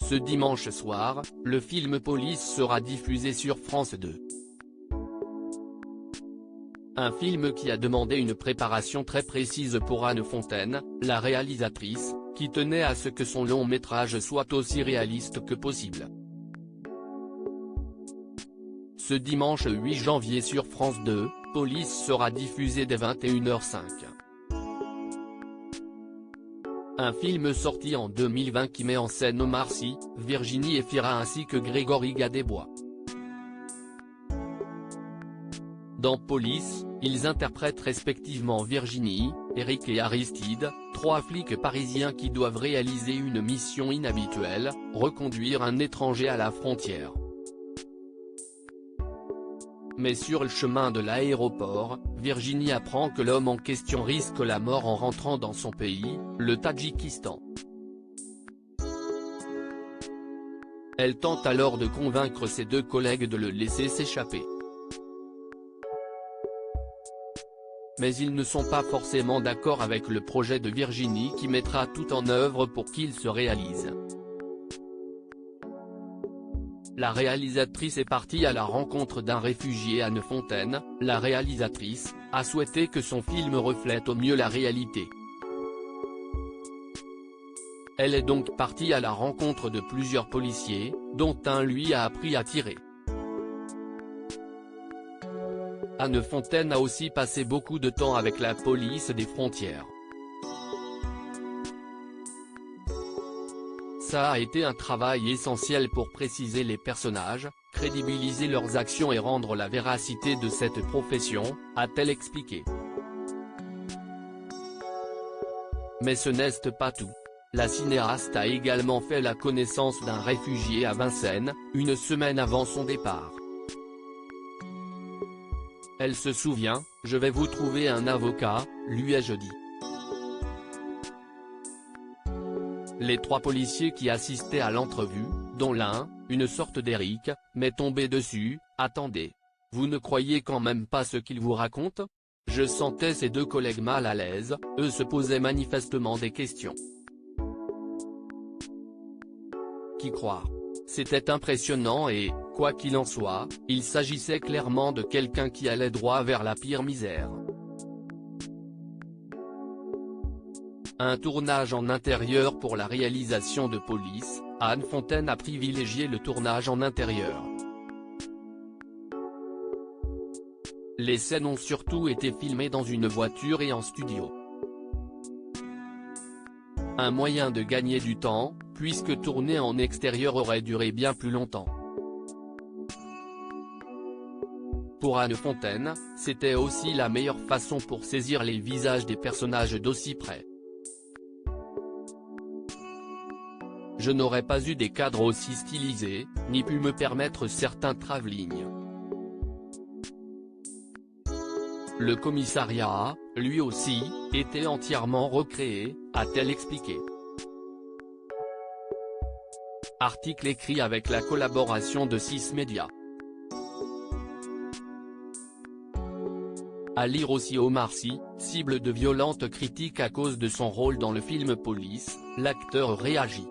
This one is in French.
Ce dimanche soir, le film Police sera diffusé sur France 2. Un film qui a demandé une préparation très précise pour Anne Fontaine, la réalisatrice, qui tenait à ce que son long métrage soit aussi réaliste que possible. Ce dimanche 8 janvier sur France 2, Police sera diffusé dès 21h05. Un film sorti en 2020 qui met en scène Omar Sy, Virginie Efira ainsi que Grégory Gadebois. Dans Police, ils interprètent respectivement Virginie, Eric et Aristide, trois flics parisiens qui doivent réaliser une mission inhabituelle, reconduire un étranger à la frontière. Mais sur le chemin de l'aéroport, Virginie apprend que l'homme en question risque la mort en rentrant dans son pays, le Tadjikistan. Elle tente alors de convaincre ses deux collègues de le laisser s'échapper. Mais ils ne sont pas forcément d'accord avec le projet de Virginie qui mettra tout en œuvre pour qu'il se réalise. La réalisatrice est partie à la rencontre d'un réfugié. Anne Fontaine, la réalisatrice, a souhaité que son film reflète au mieux la réalité. Elle est donc partie à la rencontre de plusieurs policiers, dont un lui a appris à tirer. Anne Fontaine a aussi passé beaucoup de temps avec la police des frontières. Ça a été un travail essentiel pour préciser les personnages, crédibiliser leurs actions et rendre la véracité de cette profession, a-t-elle expliqué. Mais ce n'est pas tout. La cinéaste a également fait la connaissance d'un réfugié à Vincennes, une semaine avant son départ. Elle se souvient, « Je vais vous trouver un avocat », lui ai-je dit. Les trois policiers qui assistaient à l'entrevue, dont l'un, une sorte d'Éric, m'est tombé dessus. « Attendez. Vous ne croyez quand même pas ce qu'il vous raconte ?» Je sentais ses deux collègues mal à l'aise, eux se posaient manifestement des questions. Qui croire ? C'était impressionnant et, quoi qu'il en soit, il s'agissait clairement de quelqu'un qui allait droit vers la pire misère. Un tournage en intérieur pour la réalisation de Police, Anne Fontaine a privilégié le tournage en intérieur. Les scènes ont surtout été filmées dans une voiture et en studio. Un moyen de gagner du temps, puisque tourner en extérieur aurait duré bien plus longtemps. Pour Anne Fontaine, c'était aussi la meilleure façon pour saisir les visages des personnages d'aussi près. Je n'aurais pas eu des cadres aussi stylisés, ni pu me permettre certains travelling. Le commissariat, lui aussi, était entièrement recréé, a-t-elle expliqué. Article écrit avec la collaboration de 6 médias. À lire aussi Omar Sy, cible de violentes critiques à cause de son rôle dans le film Police, l'acteur réagit.